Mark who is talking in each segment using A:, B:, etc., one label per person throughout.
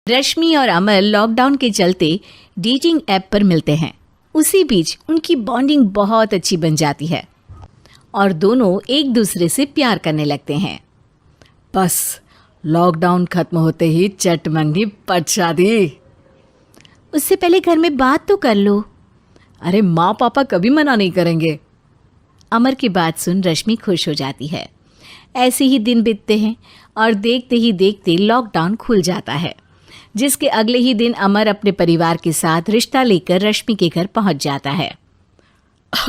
A: रश्मि और अमर लॉकडाउन के चलते डेटिंग ऐप पर मिलते हैं। उसी बीच उनकी बॉन्डिंग बहुत अच्छी बन जाती है और दोनों एक दूसरे से प्यार करने लगते हैं।
B: बस लॉकडाउन खत्म होते ही चट मंगी पट शादी।
A: उससे पहले घर में बात तो कर लो।
B: अरे माँ पापा कभी मना नहीं करेंगे।
A: अमर की बात सुन रश्मि खुश हो जाती है। ऐसे ही दिन बीतते हैं और देखते ही देखते लॉकडाउन खुल जाता है, जिसके अगले ही दिन अमर अपने परिवार के साथ रिश्ता लेकर रश्मि के घर पहुंच जाता है।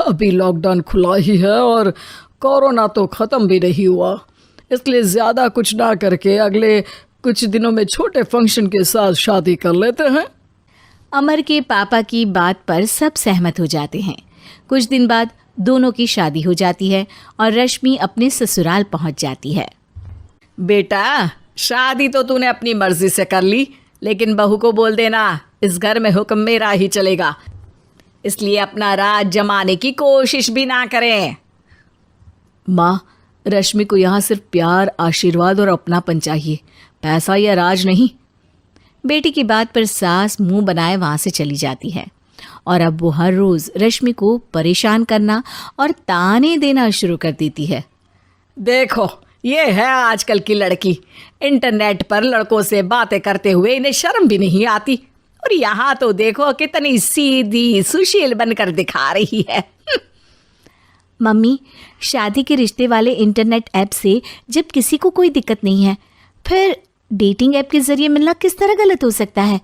B: अभी लॉकडाउन खुला ही है और कोरोना तो ख़त्म भी नहीं हुआ, इसलिए ज़्यादा कुछ ना करके अगले कुछ दिनों में छोटे फंक्शन के साथ शादी कर लेते हैं।
A: अमर के पापा की बात पर सब सहमत हो जाते हैं। कुछ दिन बाद दोनों की शादी हो जाती है और रश्मि अपने ससुराल पहुंच जाती है।
B: बेटा, शादी तो तूने अपनी मर्जी से कर ली, लेकिन बहू को बोल देना इस घर में हुक्म मेरा ही चलेगा, इसलिए अपना राज जमाने की कोशिश भी ना करें। माँ, रश्मि को यहाँ सिर्फ प्यार, आशीर्वाद और अपनापन चाहिए, पैसा या राज नहीं।
A: बेटी की बात पर सास मुंह बनाए वहां से चली जाती है और अब वो हर रोज रश्मि को परेशान करना और ताने देना शुरू कर देती है।
B: देखो, ये है आजकल की लड़की, इंटरनेट पर लड़कों से बातें करते हुए इन्हें शर्म भी नहीं आती, और यहाँ तो देखो कितनी सीधी सुशील बनकर दिखा रही है।
A: मम्मी, शादी के रिश्ते वाले इंटरनेट ऐप से जब किसी को कोई दिक्कत नहीं है, फिर डेटिंग ऐप के जरिए मिलना किस तरह गलत हो सकता है?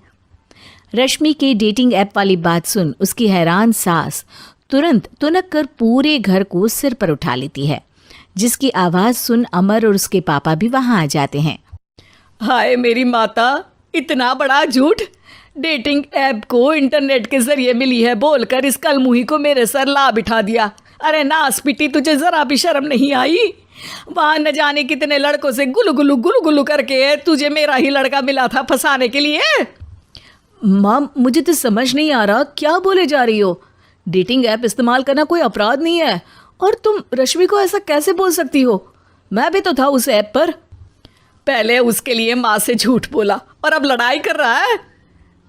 A: रश्मि के डेटिंग ऐप वाली बात सुन उसकी हैरान सास तुरंत तुनक कर पूरे घर को सिर पर उठा लेती है, जिसकी आवाज़ सुन अमर और उसके पापा भी वहाँ आ जाते हैं।
B: हाय मेरी माता, इतना बड़ा झूठ! डेटिंग ऐप को इंटरनेट के जरिए मिली है बोलकर इस कलमुही को मेरे सर ला बिठा दिया। अरे नास पिटी, तुझे जरा भी शर्म नहीं आई? वहाँ न जाने कितने लड़कों से गुलू गुलू करके तुझे मेरा ही लड़का मिला था फंसाने के लिए। माँ, मुझे तो समझ नहीं आ रहा क्या बोले जा रही हो। डेटिंग ऐप इस्तेमाल करना कोई अपराध नहीं है, और तुम रश्मि को ऐसा कैसे बोल सकती हो? मैं भी तो था उस ऐप पर। पहले उसके लिए माँ से झूठ बोला और अब लड़ाई कर रहा है।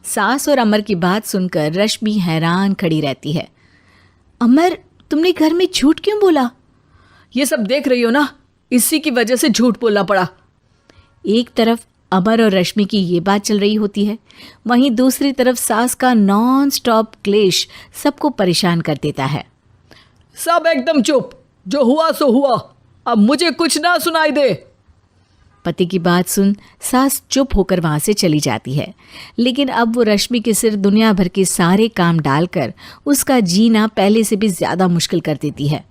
A: सास और अमर की बात सुनकर रश्मि हैरान खड़ी रहती है। अमर, तुमने घर में झूठ क्यों बोला?
B: ये सब देख रही हो ना, इसी की वजह से झूठ बोलना पड़ा।
A: एक तरफ अमर और रश्मि की ये बात चल रही होती है, वहीं दूसरी तरफ सास का नॉन स्टॉप क्लेश सबको परेशान कर देता है।
B: सब एकदम चुप, जो हुआ सो हुआ, अब मुझे कुछ ना सुनाई दे।
A: पति की बात सुन सास चुप होकर वहां से चली जाती है, लेकिन अब वो रश्मि के सिर दुनिया भर के सारे काम डालकर उसका जीना पहले से भी ज़्यादा मुश्किल कर देती है।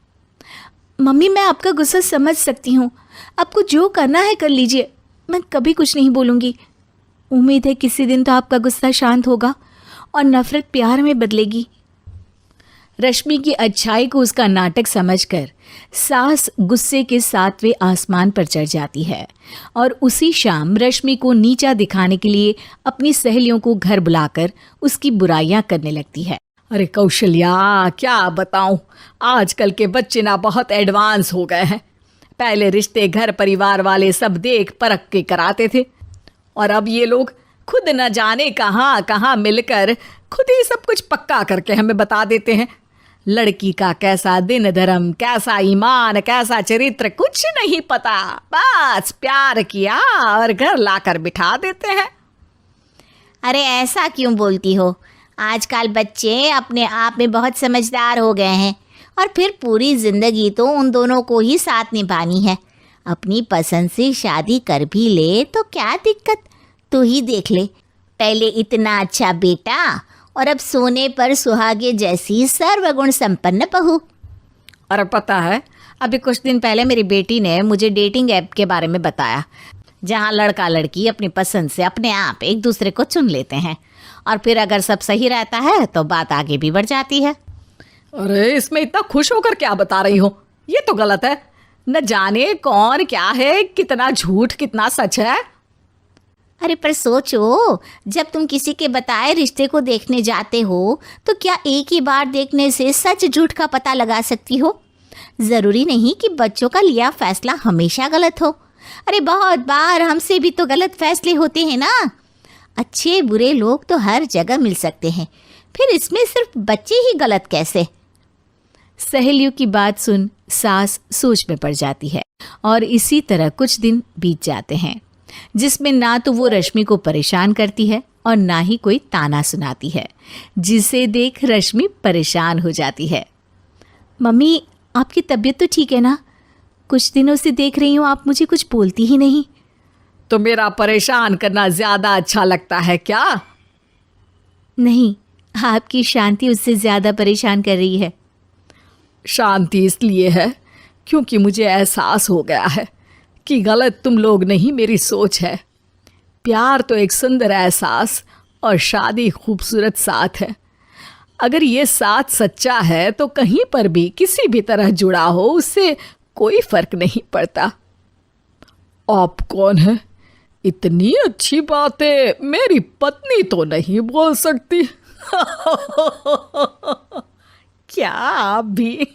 A: मम्मी, मैं आपका गुस्सा समझ सकती हूँ, आपको जो करना है कर लीजिए, मैं कभी कुछ नहीं बोलूँगी। उम्मीद है किसी दिन तो आपका गुस्सा शांत होगा और नफरत प्यार में बदलेगी। रश्मि की अच्छाई को उसका नाटक समझकर सास गुस्से के 7वें आसमान पर चढ़ जाती है और उसी शाम रश्मि को नीचा दिखाने के लिए अपनी सहेलियों को घर बुलाकर उसकी बुराइयां करने लगती है।
B: अरे कौशल्या, क्या बताऊं, आजकल के बच्चे ना बहुत एडवांस हो गए हैं। पहले रिश्ते घर परिवार वाले सब देख परख के कराते थे, और अब ये लोग खुद न जाने कहाँ कहाँ मिलकर खुद ही सब कुछ पक्का करके हमें बता देते हैं। लड़की का कैसा दिन धर्म, कैसा ईमान, कैसा चरित्र कुछ नहीं पता, बस प्यार किया और घर लाकर बिठा देते हैं।
C: अरे ऐसा क्यों बोलती हो? आजकल बच्चे अपने आप में बहुत समझदार हो गए हैं, और फिर पूरी ज़िंदगी तो उन दोनों को ही साथ निभानी है। अपनी पसंद से शादी कर भी ले तो क्या दिक्कत, तू ही देख ले, पहले इतना अच्छा बेटा और अब सोने पर सुहागे जैसी सर्वगुण संपन्न बहू।
A: और पता है, अभी कुछ दिन पहले मेरी बेटी ने मुझे डेटिंग ऐप के बारे में बताया, जहाँ लड़का लड़की अपनी पसंद से अपने आप एक दूसरे को चुन लेते हैं, और फिर अगर सब सही रहता है तो बात आगे भी बढ़ जाती है।
B: अरे इसमें इतना खुश होकर क्या बता रही हो? ये तो गलत है। न जाने कौन क्या है, कितना झूठ कितना सच है।
C: अरे पर सोचो, जब तुम किसी के बताए रिश्ते को देखने जाते हो तो क्या एक ही बार देखने से सच झूठ का पता लगा सकती हो? ज़रूरी नहीं कि बच्चों का लिया फैसला हमेशा गलत हो। अरे बहुत बार हमसे भी तो गलत फैसले होते हैं ना। अच्छे बुरे लोग तो हर जगह मिल सकते हैं, फिर इसमें सिर्फ बच्चे ही गलत कैसे?
A: सहेलियों की बात सुन सास सोच में पड़ जाती है और इसी तरह कुछ दिन बीत जाते हैं जिसमें ना तो वो रश्मि को परेशान करती है और ना ही कोई ताना सुनाती है, जिसे देख रश्मि परेशान हो जाती है। मम्मी, आपकी तबीयत तो ठीक है ना? कुछ दिनों से देख रही हूँ आप मुझे कुछ बोलती ही नहीं।
B: तो मेरा परेशान करना ज्यादा अच्छा लगता है क्या?
A: नहीं, आपकी शांति उससे ज्यादा परेशान कर रही है।
B: शांति इसलिए है क्योंकि मुझे एहसास हो गया है कि गलत तुम लोग नहीं, मेरी सोच है। प्यार तो एक सुंदर एहसास और शादी खूबसूरत साथ है। अगर ये साथ सच्चा है तो कहीं पर भी किसी भी तरह जुड़ा हो, उससे कोई फर्क नहीं पड़ता। आप कौन है? इतनी अच्छी बातें मेरी पत्नी तो नहीं बोल सकती। क्या आप भी?